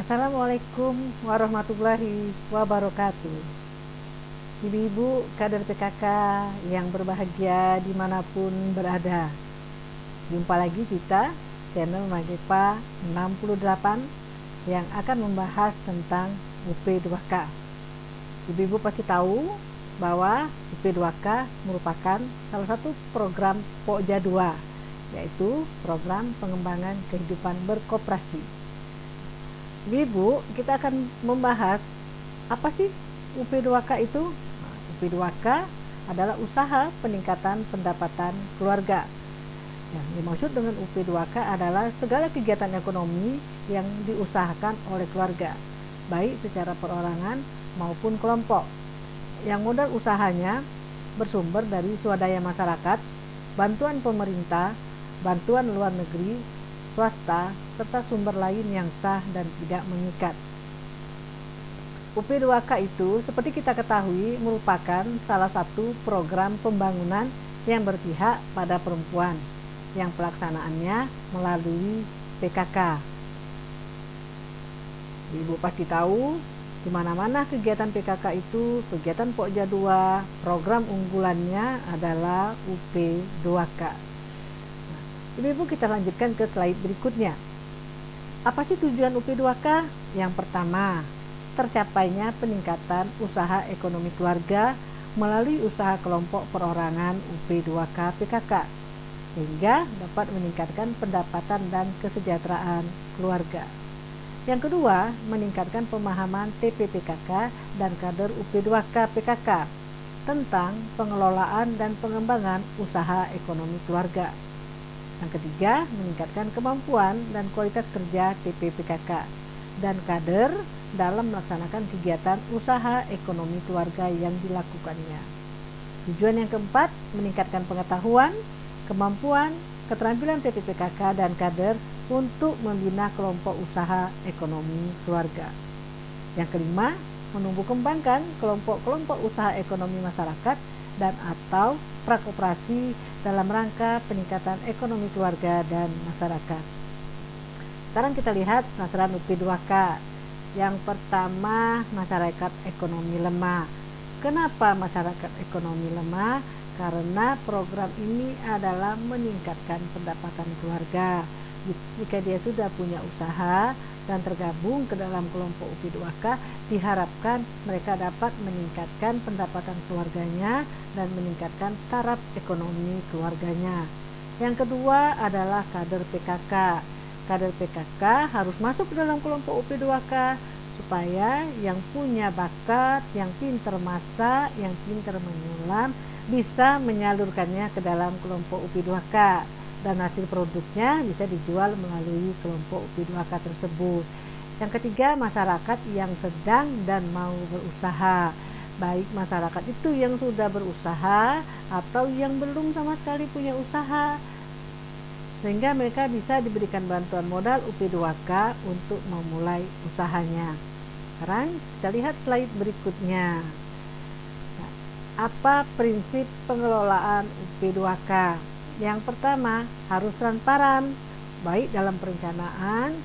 Assalamualaikum warahmatullahi wabarakatuh. Ibu-ibu kader PKK yang berbahagia dimanapun berada. Jumpa lagi kita channel Magepa 68 yang akan membahas tentang UP2K. Ibu-ibu pasti tahu bahwa UP2K merupakan salah satu program Pokja 2, yaitu program pengembangan kehidupan berkoperasi. Ibu, kita akan membahas apa sih UP2K itu? UP2K adalah usaha peningkatan pendapatan keluarga. Yang dimaksud dengan UP2K adalah segala kegiatan ekonomi yang diusahakan oleh keluarga, baik secara perorangan maupun kelompok. Yang modal usahanya bersumber dari swadaya masyarakat, bantuan pemerintah, bantuan luar negeri, swasta, serta sumber lain yang sah dan tidak mengikat. UP2K itu seperti kita ketahui merupakan salah satu program pembangunan yang berpihak pada perempuan yang pelaksanaannya melalui PKK. Ibu pasti tahu di mana-mana kegiatan PKK itu, kegiatan Pokja 2, program unggulannya adalah UP2K. Ibu-ibu, kita lanjutkan ke slide berikutnya. Apa sih tujuan UP2K? Yang pertama, tercapainya peningkatan usaha ekonomi keluarga melalui usaha kelompok perorangan UP2K PKK, sehingga dapat meningkatkan pendapatan dan kesejahteraan keluarga. Yang kedua, meningkatkan pemahaman TPPKK dan kader UP2K PKK tentang pengelolaan dan pengembangan usaha ekonomi keluarga. Yang ketiga, meningkatkan kemampuan dan kualitas kerja TPPKK dan kader dalam melaksanakan kegiatan usaha ekonomi keluarga yang dilakukannya. Tujuan yang keempat, meningkatkan pengetahuan, kemampuan, keterampilan TPPKK dan kader untuk membina kelompok usaha ekonomi keluarga. Yang kelima, menumbuh kembangkan kelompok-kelompok usaha ekonomi masyarakat dan atau prakoperasi dalam rangka peningkatan ekonomi keluarga dan masyarakat. Sekarang kita lihat sasaran UP2K. Yang pertama, masyarakat ekonomi lemah. Kenapa masyarakat ekonomi lemah? Karena program ini adalah meningkatkan pendapatan keluarga. Jika dia sudah punya usaha dan tergabung ke dalam kelompok UP2K, diharapkan mereka dapat meningkatkan pendapatan keluarganya dan meningkatkan taraf ekonomi keluarganya. Yang kedua adalah kader PKK. Kader PKK harus masuk ke dalam kelompok UP2K supaya yang punya bakat, yang pintar masak, yang pintar menyulam bisa menyalurkannya ke dalam kelompok UP2K. Dan hasil produknya bisa dijual melalui kelompok UP2K tersebut. Yang ketiga, masyarakat yang sedang dan mau berusaha, baik masyarakat itu yang sudah berusaha atau yang belum sama sekali punya usaha, sehingga mereka bisa diberikan bantuan modal UP2K untuk memulai usahanya. Sekarang kita lihat slide berikutnya. Nah, apa prinsip pengelolaan UP2K? Yang pertama, harus transparan, baik dalam perencanaan,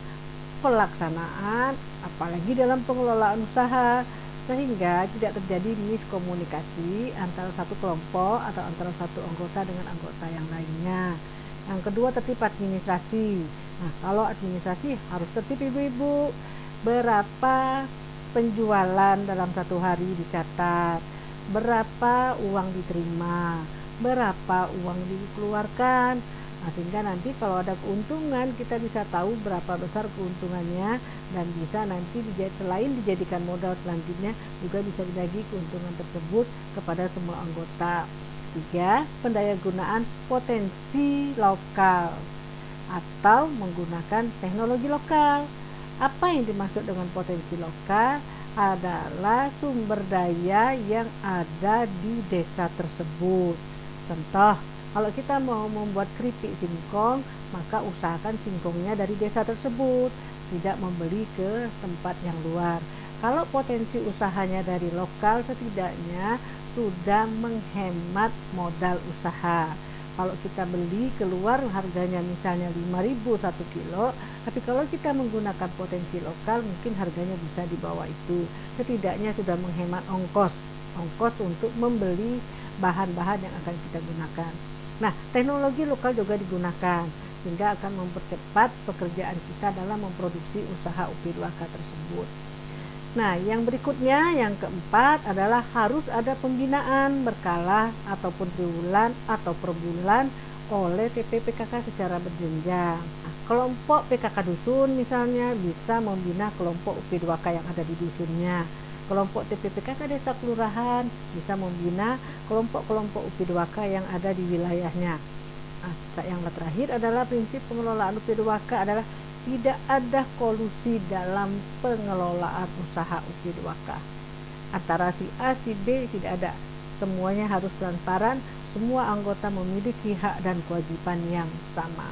pelaksanaan, apalagi dalam pengelolaan usaha, sehingga tidak terjadi miskomunikasi antara satu kelompok atau antara satu anggota dengan anggota yang lainnya. Yang kedua, tertib administrasi. Nah, kalau administrasi harus tertib, ibu-ibu. Berapa penjualan dalam satu hari dicatat, berapa uang diterima, berapa uang dikeluarkan. Nah, sehingga nanti kalau ada keuntungan kita bisa tahu berapa besar keuntungannya dan bisa nanti selain dijadikan modal selanjutnya juga bisa dibagi keuntungan tersebut kepada semua anggota. 3. Pendayagunaan potensi lokal atau menggunakan teknologi lokal. Apa yang dimaksud dengan potensi lokal? Adalah sumber daya yang ada di desa tersebut. Contoh, kalau kita mau membuat keripik singkong, maka usahakan singkongnya dari desa tersebut, tidak membeli ke tempat yang luar. Kalau potensi usahanya dari lokal, setidaknya sudah menghemat modal usaha. Kalau kita beli keluar harganya misalnya 5.000 1 kilo, tapi kalau kita menggunakan potensi lokal mungkin harganya bisa di bawah itu. Setidaknya sudah menghemat ongkos untuk membeli bahan-bahan yang akan kita gunakan. Nah, teknologi lokal juga digunakan sehingga akan mempercepat pekerjaan kita dalam memproduksi usaha UP2K tersebut. Nah, yang berikutnya, yang keempat adalah harus ada pembinaan berkala ataupun triwulan atau per bulan oleh TP PKK secara berjenjang. Nah, kelompok PKK dusun misalnya bisa membina kelompok UP2K yang ada di dusunnya. Kelompok TP PKK desa kelurahan bisa membina kelompok-kelompok UP2K yang ada di wilayahnya. Nah, yang terakhir adalah prinsip pengelolaan UP2K adalah tidak ada kolusi dalam pengelolaan usaha UP2K. Antara si A, si B tidak ada. Semuanya harus transparan, semua anggota memiliki hak dan kewajiban yang sama.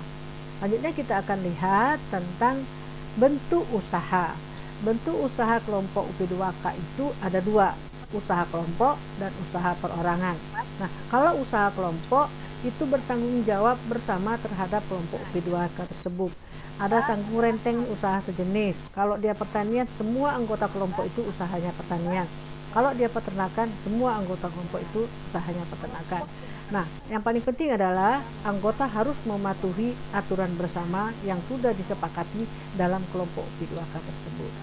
Selanjutnya kita akan lihat tentang bentuk usaha. Bentuk usaha kelompok UP2K itu ada dua, usaha kelompok dan usaha perorangan. Nah, kalau usaha kelompok itu bertanggung jawab bersama terhadap kelompok UP2K tersebut. Ada tanggung renteng usaha sejenis. Kalau dia pertanian, semua anggota kelompok itu usahanya pertanian. Kalau dia peternakan, semua anggota kelompok itu usahanya peternakan. Nah, yang paling penting adalah anggota harus mematuhi aturan bersama yang sudah disepakati dalam kelompok UP2K tersebut.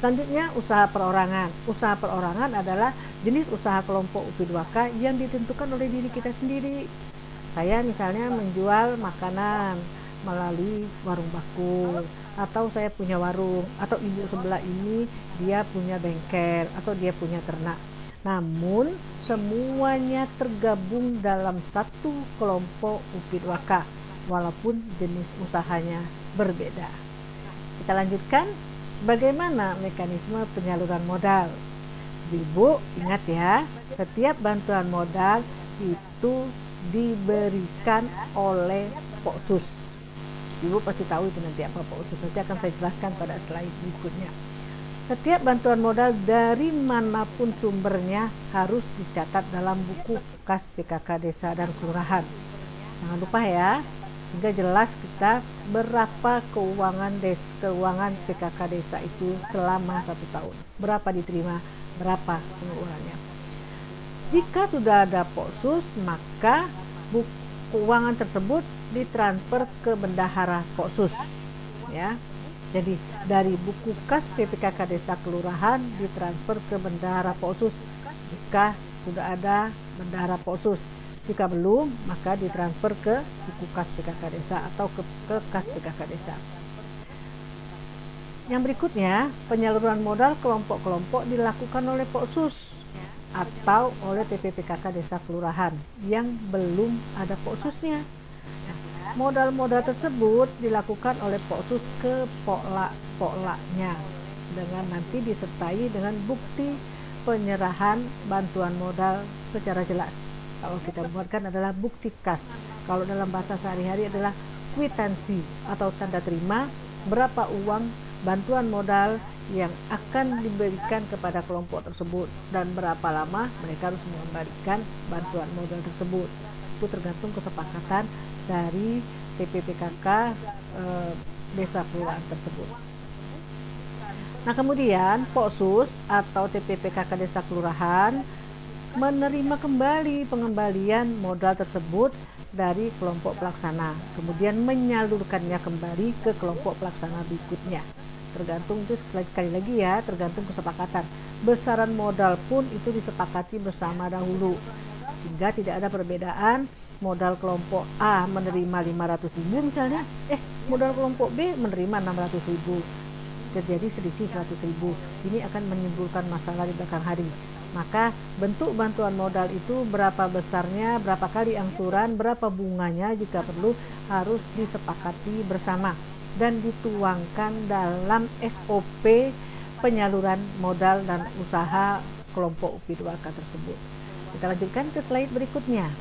Selanjutnya, usaha perorangan. Usaha perorangan adalah jenis usaha kelompok UP2K yang ditentukan oleh diri kita sendiri. Saya misalnya menjual makanan melalui warung bakul, atau saya punya warung, atau ibu sebelah ini dia punya bengkel atau dia punya ternak. Namun semuanya tergabung dalam satu kelompok UP2K walaupun jenis usahanya berbeda. Kita lanjutkan, bagaimana mekanisme penyaluran modal. Ibu ingat ya, setiap bantuan modal itu diberikan oleh Poksus. Ibu pasti tahu itu nanti apa Poksus, nanti akan saya jelaskan pada slide berikutnya. Setiap bantuan modal dari manapun sumbernya harus dicatat dalam buku kas PKK desa dan kelurahan. Jangan lupa ya, sehingga jelas kita berapa keuangan PKK desa itu selama 1 tahun. Berapa diterima, berapa pengeluarannya. Jika sudah ada Poksus, maka keuangan tersebut ditransfer ke bendahara Poksus, ya. Jadi dari buku kas PPKK desa kelurahan ditransfer ke bendahara Poksus jika sudah ada bendahara Poksus. Jika belum, maka ditransfer ke buku kas PKK desa atau ke kas PKK desa. Yang berikutnya, penyaluran modal kelompok-kelompok dilakukan oleh Poksus atau oleh TPPKK desa kelurahan yang belum ada Poksusnya. Modal-modal tersebut dilakukan oleh Poksus ke pola-polanya dengan nanti disertai dengan bukti penyerahan bantuan modal secara jelas. Kalau kita buatkan adalah bukti kas. Kalau dalam bahasa sehari-hari adalah kwitansi atau tanda terima berapa uang bantuan modal yang akan diberikan kepada kelompok tersebut dan berapa lama mereka harus mengembalikan bantuan modal tersebut. Itu tergantung kesepakatan dari TPPKK desa kelurahan tersebut. Nah, kemudian Poksus atau TPPKK desa kelurahan menerima kembali pengembalian modal tersebut dari kelompok pelaksana, kemudian menyalurkannya kembali ke kelompok pelaksana berikutnya. Tergantung, itu sekali lagi ya, tergantung kesepakatan. Besaran modal pun itu disepakati bersama dahulu, sehingga tidak ada perbedaan. Modal kelompok A menerima 500.000 misalnya, modal kelompok B menerima 600.000, terjadi selisih 100.000. Ini akan menimbulkan masalah di belakang hari. Maka bentuk bantuan modal itu berapa besarnya, berapa kali angsuran, berapa bunganya jika perlu harus disepakati bersama dan dituangkan dalam SOP penyaluran modal dan usaha kelompok UP2K tersebut. Kita lanjutkan ke slide berikutnya.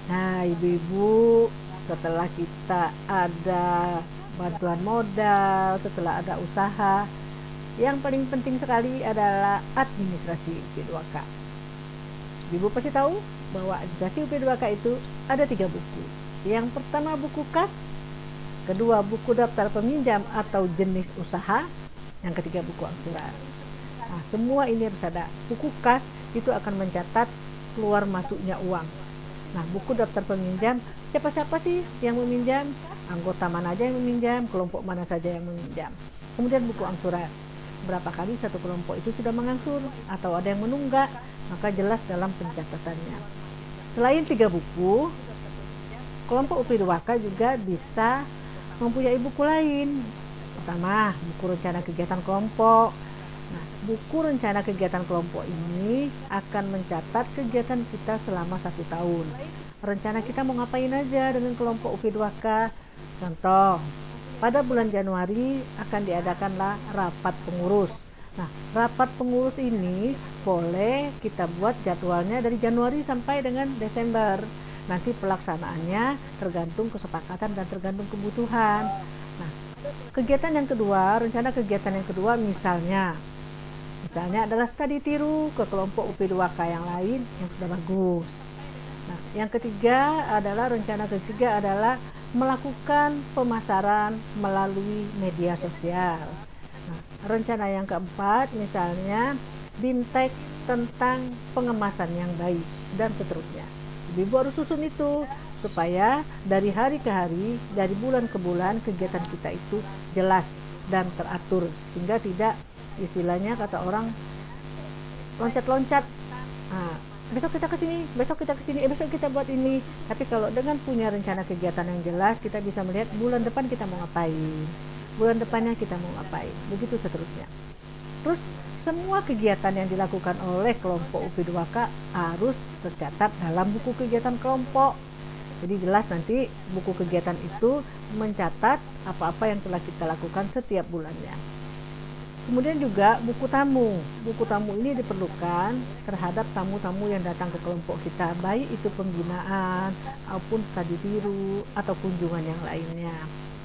Nah, ibu-ibu, setelah kita ada bantuan modal, setelah ada usaha, yang paling penting sekali adalah administrasi UP2K. Ibu pasti tahu bahwa edukasi UP2K itu ada 3 buku. Yang pertama buku kas, kedua buku daftar peminjam atau jenis usaha, yang ketiga buku angsuran. Nah, semua ini harus ada. Buku kas itu akan mencatat keluar masuknya uang. Nah, buku daftar peminjam, siapa-siapa sih yang meminjam, anggota mana aja yang meminjam, kelompok mana saja yang meminjam. Kemudian buku angsuran, berapa kali satu kelompok itu sudah mengangsur atau ada yang menunggak, maka jelas dalam pencatatannya. Selain 3 buku, kelompok UP2K juga bisa mempunyai buku lain. Pertama, buku rencana kegiatan kelompok. Nah, buku rencana kegiatan kelompok ini akan mencatat kegiatan kita selama 1 tahun. Rencana kita mau ngapain aja dengan kelompok UP2K. Contoh, pada bulan Januari akan diadakanlah rapat pengurus. Nah, rapat pengurus ini boleh kita buat jadwalnya dari Januari sampai dengan Desember. Nanti pelaksanaannya tergantung kesepakatan dan tergantung kebutuhan. Nah, kegiatan yang kedua, rencana kegiatan yang kedua misalnya adalah studi tiru ke kelompok UP2K yang lain yang sudah bagus. Nah, yang ketiga adalah melakukan pemasaran melalui media sosial. Nah, rencana yang keempat misalnya BIMTEK tentang pengemasan yang baik dan seterusnya. Ibu harus susun itu supaya dari hari ke hari, dari bulan ke bulan kegiatan kita itu jelas dan teratur sehingga tidak istilahnya kata orang loncat-loncat. Nah, besok kita ke sini, besok kita buat ini. Tapi kalau dengan punya rencana kegiatan yang jelas, kita bisa melihat bulan depan kita mau ngapain, bulan depannya kita mau ngapain, begitu seterusnya. Terus semua kegiatan yang dilakukan oleh kelompok UP2K harus tercatat dalam buku kegiatan kelompok. Jadi jelas nanti buku kegiatan itu mencatat apa-apa yang telah kita lakukan setiap bulannya. Kemudian juga buku tamu. Buku tamu ini diperlukan terhadap tamu-tamu yang datang ke kelompok kita, baik itu pembinaan maupun studi tiru atau kunjungan yang lainnya.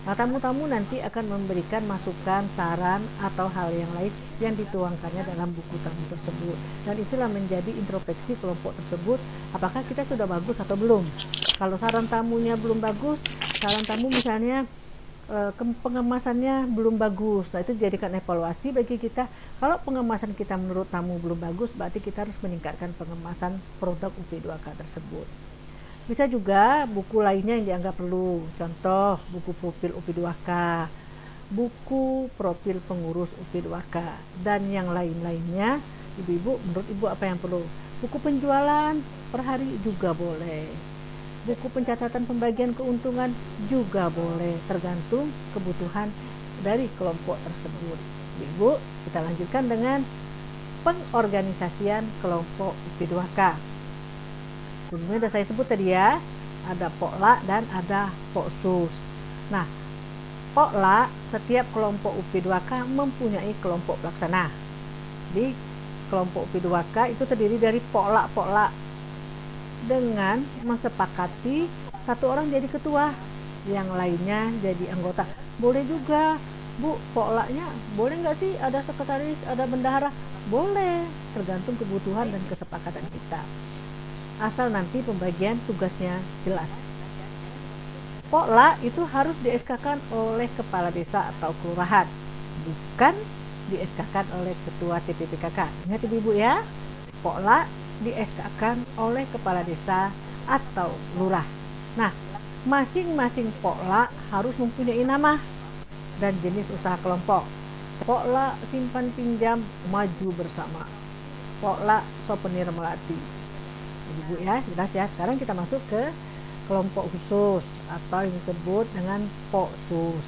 Nah, tamu-tamu nanti akan memberikan masukan, saran, atau hal yang lain yang dituangkannya dalam buku tamu tersebut. Dan itulah menjadi introspeksi kelompok tersebut, apakah kita sudah bagus atau belum. Kalau saran tamunya belum bagus, saran tamu misalnya pengemasannya belum bagus, nah itu dijadikan evaluasi bagi kita. Kalau pengemasan kita menurut tamu belum bagus, berarti kita harus meningkatkan pengemasan produk UP2K tersebut. Bisa juga buku lainnya yang dianggap perlu, contoh buku profil UP2K, buku profil pengurus UP2K, dan yang lain-lainnya. Ibu-ibu, menurut ibu apa yang perlu? Buku penjualan per hari juga boleh, buku pencatatan pembagian keuntungan juga boleh, tergantung kebutuhan dari kelompok tersebut. Ibu, kita lanjutkan dengan pengorganisasian kelompok UP2K. Sebelumnya sudah saya sebut tadi ya, ada Pokla dan ada Poksus. Nah, Pokla, setiap kelompok UP2K mempunyai kelompok pelaksana. Di kelompok UP2K itu terdiri dari Pokla dengan mensepakati satu orang jadi ketua, yang lainnya jadi anggota. Boleh juga, Bu, Poklanya boleh nggak sih ada sekretaris, ada bendahara? Boleh, tergantung kebutuhan dan kesepakatan kita. Asal nanti pembagian tugasnya jelas. Pokla itu harus di-SK-kan oleh kepala desa atau kelurahan, bukan di-SK-kan oleh ketua TPPKK. Ingat ibu ya, Pokla di-SK-kan oleh kepala desa atau lurah. Nah, masing-masing Pokla harus mempunyai nama dan jenis usaha kelompok. Pokla simpan pinjam maju bersama, Pokla souvenir melati. Ibu ya, jelas ya. Sekarang kita masuk ke kelompok khusus atau yang disebut dengan Poksus.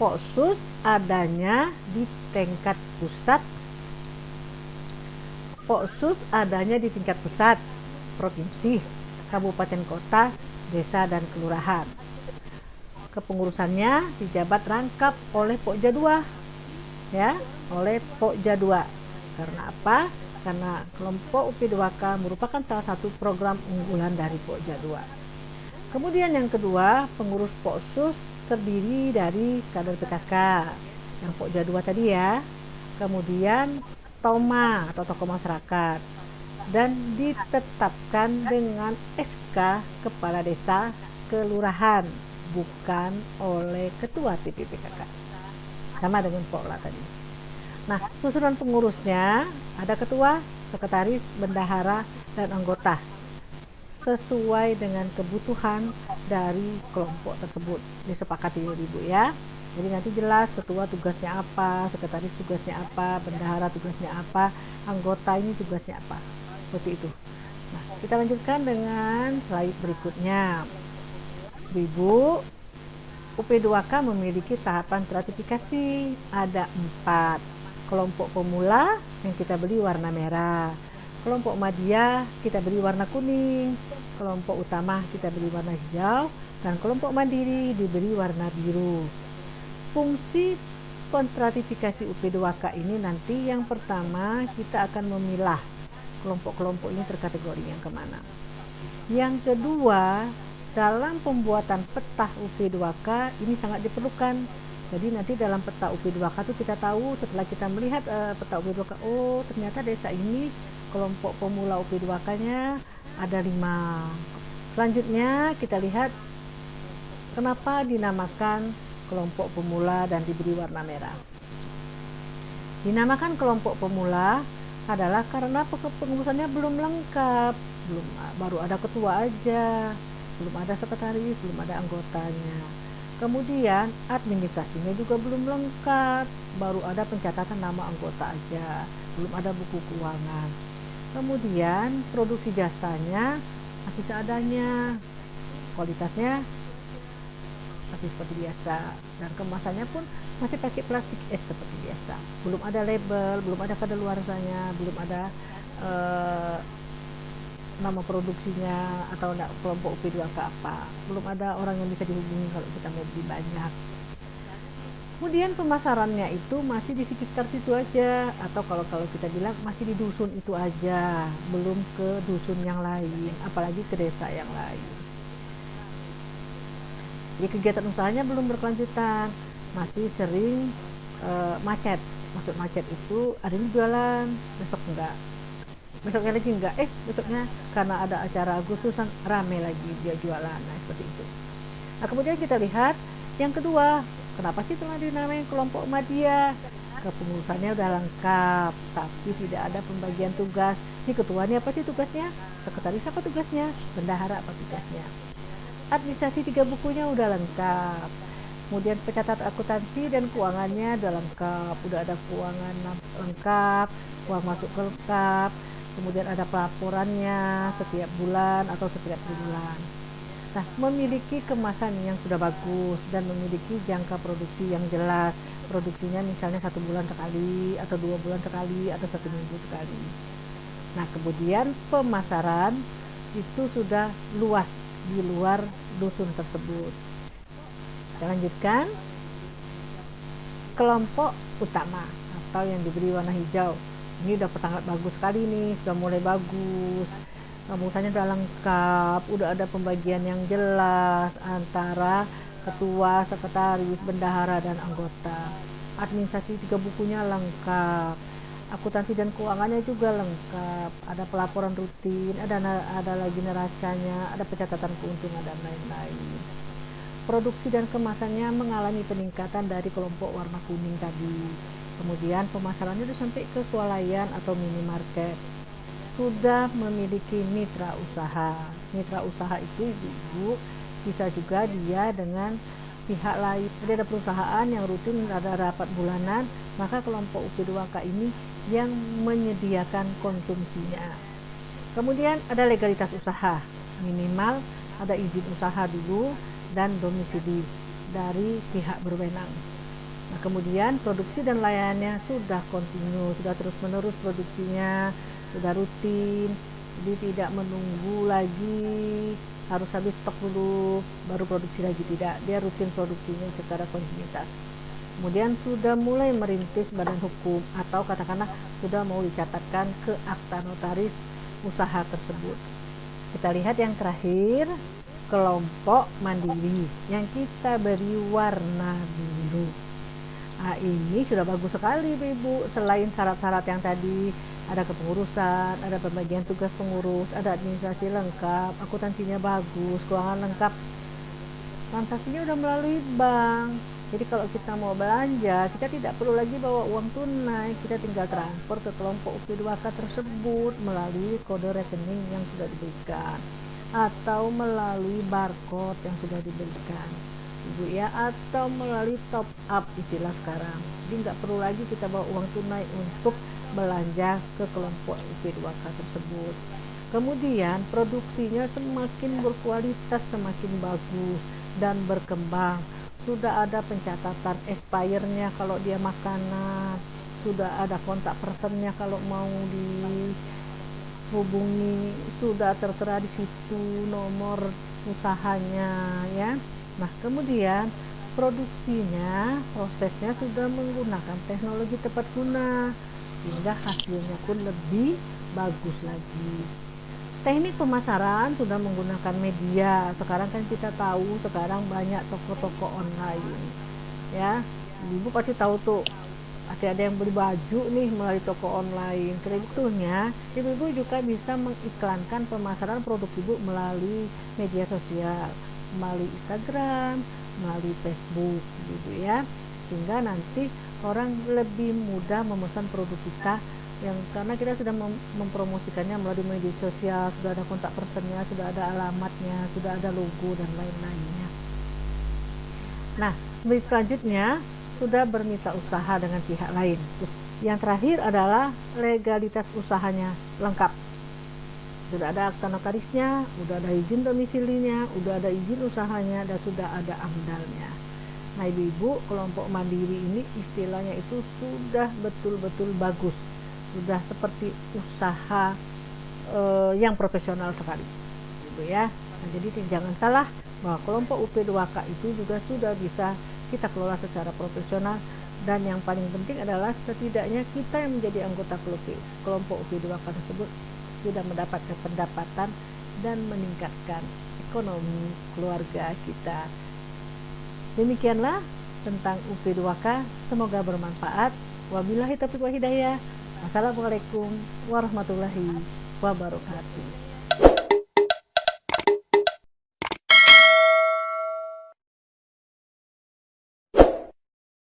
Poksus adanya di tingkat pusat. Poksus adanya di tingkat pusat, provinsi, kabupaten kota, desa dan kelurahan. Kepengurusannya dijabat rangkap oleh Pokja 2, ya, oleh Pokja 2. Karena apa? Karena kelompok UP2K merupakan salah satu program unggulan dari Pokja 2. Kemudian yang kedua, pengurus Poksus terdiri dari kader PKK yang Pokja 2 tadi ya. Kemudian Toma atau tokoh masyarakat. dan ditetapkan dengan SK Kepala Desa Kelurahan, bukan oleh Ketua TPPKK. Sama dengan Pokla tadi. Nah, susunan pengurusnya ada ketua, sekretaris, bendahara, dan anggota sesuai dengan kebutuhan dari kelompok tersebut. Disepakati ya Ibu ya. Jadi nanti jelas ketua tugasnya apa, sekretaris tugasnya apa, bendahara tugasnya apa, anggota ini tugasnya apa. Seperti itu. Nah, kita lanjutkan dengan slide berikutnya. Ibu, UP2K memiliki tahapan stratifikasi. Ada 4. Kelompok pemula yang kita beri warna merah. Kelompok madya kita beri warna kuning. Kelompok utama kita beri warna hijau. Dan kelompok mandiri diberi warna biru. Fungsi konstratifikasi UP2K ini nanti yang pertama kita akan memilah kelompok-kelompok ini terkategori yang kemana. Yang kedua, dalam pembuatan peta UP2K ini sangat diperlukan. Jadi nanti dalam peta UP2K itu kita tahu setelah kita melihat peta UP2K, oh ternyata desa ini kelompok pemula UP2K-nya ada 5. Selanjutnya kita lihat kenapa dinamakan kelompok pemula dan diberi warna merah. Dinamakan kelompok pemula adalah karena kepengurusannya belum lengkap, baru ada ketua aja, belum ada sekretaris, belum ada anggotanya. Kemudian administrasinya juga belum lengkap, baru ada pencatatan nama anggota aja, belum ada buku keuangan. Kemudian produksi jasanya masih seadanya, kualitasnya masih seperti biasa, dan kemasannya pun masih pakai plastik es seperti biasa. Belum ada label, belum ada kadaluarsanya, belum ada nama produksinya atau kelompok UP2K apa. Belum ada orang yang bisa dihubungi kalau kita mau beli banyak. Kemudian pemasarannya itu masih di sekitar situ aja, atau kalau kita bilang masih di dusun itu aja, belum ke dusun yang lain, apalagi ke desa yang lain. Jadi kegiatan usahanya belum berkelanjutan, masih sering macet. Maksud macet itu ada yang jualan, besok enggak, besoknya lagi enggak, besoknya karena ada acara Agustusan rame lagi dia jualan. Nah seperti itu. Nah kemudian kita lihat yang kedua, kenapa sih telah dinamai kelompok madya? Kepengurusannya udah lengkap, tapi tidak ada pembagian tugas. Ini ketuanya apa sih tugasnya? Sekretaris apa tugasnya? Bendahara apa tugasnya? Administrasi 3 bukunya udah lengkap. Kemudian pencatat akuntansi dan keuangannya udah lengkap. Udah ada keuangan lengkap, uang masuk lengkap. Kemudian ada pelaporannya setiap bulan atau setiap bulan. Nah, memiliki kemasan yang sudah bagus dan memiliki jangka produksi yang jelas. Produksinya misalnya 1 bulan sekali, atau 2 bulan sekali, atau 1 minggu sekali. Nah, kemudian pemasaran itu sudah luas di luar dusun tersebut. Kita lanjutkan. Kelompok utama atau yang diberi warna hijau. Ini udah sangat bagus sekali nih, sudah mulai bagus. Rumusannya udah lengkap, udah ada pembagian yang jelas antara ketua, sekretaris, bendahara, dan anggota. Administrasi 3 bukunya lengkap. Akuntansi dan keuangannya juga lengkap, ada pelaporan rutin, ada lagi neracanya, ada pencatatan keuntungan dan lain-lain. Produksi dan kemasannya mengalami peningkatan dari kelompok warna kuning tadi. Kemudian pemasarannya sudah sampai ke swalayan atau minimarket. Sudah memiliki mitra usaha. Mitra usaha itu Ibu bisa juga dia dengan pihak lain. Jadi ada perusahaan yang rutin ada rapat bulanan, maka kelompok UP2K ini yang menyediakan konsumsinya. Kemudian ada legalitas usaha, minimal ada izin usaha dulu dan domisili dari pihak berwenang. Nah, kemudian produksi dan layanannya sudah kontinu, sudah terus-menerus produksinya, sudah rutin, jadi tidak menunggu lagi harus habis stok dulu baru produksi lagi, tidak, dia rutin produksinya secara kontinuitas. Kemudian sudah mulai merintis badan hukum atau katakanlah sudah mau dicatatkan ke akta notaris usaha tersebut. Kita lihat yang terakhir, kelompok mandiri yang kita beri warna biru. Nah, ini sudah bagus sekali Ibu. Selain syarat-syarat yang tadi ada kepengurusan, ada pembagian tugas pengurus, ada administrasi lengkap, akuntansinya bagus, keuangan lengkap, transaksinya udah melalui bank. Jadi kalau kita mau belanja, kita tidak perlu lagi bawa uang tunai, kita tinggal transfer ke kelompok UP2K tersebut melalui kode rekening yang sudah diberikan atau melalui barcode yang sudah diberikan, Ibu ya, atau melalui top up istilah sekarang. Jadi nggak perlu lagi kita bawa uang tunai untuk belanja ke kelompok UP2K tersebut. Kemudian produksinya semakin berkualitas, semakin bagus dan berkembang. Sudah ada pencatatan expirednya kalau dia makanan, sudah ada kontak personnya kalau mau dihubungi, sudah tertera di situ nomor usahanya ya. Nah, kemudian produksinya, prosesnya sudah menggunakan teknologi tepat guna sehingga hasilnya pun lebih bagus lagi. Teknik pemasaran sudah menggunakan media. Sekarang kan kita tahu sekarang banyak toko-toko online ya. Ibu pasti tahu tuh, ada yang beli baju nih melalui toko online. Sebetulnya ibu-ibu juga bisa mengiklankan pemasaran produk ibu melalui media sosial, melalui Instagram, melalui Facebook gitu ya, sehingga nanti orang lebih mudah memesan produk kita yang karena kita sudah mempromosikannya melalui media sosial, sudah ada kontak personnya, sudah ada alamatnya, sudah ada logo dan lain-lainnya. Nah, selanjutnya sudah bermitra usaha dengan pihak lain. Yang terakhir adalah legalitas usahanya lengkap. Sudah ada akta notarisnya, sudah ada izin domisilinya, sudah ada izin usahanya, dan sudah ada amdalnya. Nah, ibu-ibu kelompok mandiri ini istilahnya itu sudah betul-betul bagus, sudah seperti usaha yang profesional sekali, gitu ya. Nah, jadi jangan salah bahwa kelompok UP2K itu juga sudah bisa kita kelola secara profesional, dan yang paling penting adalah setidaknya kita yang menjadi anggota kelompok UP2K tersebut sudah mendapatkan pendapatan dan meningkatkan ekonomi keluarga kita. Demikianlah tentang UP2K, semoga bermanfaat. Wabillahi taufiq wal hidayah. Wassalamualaikum warahmatullahi wabarakatuh.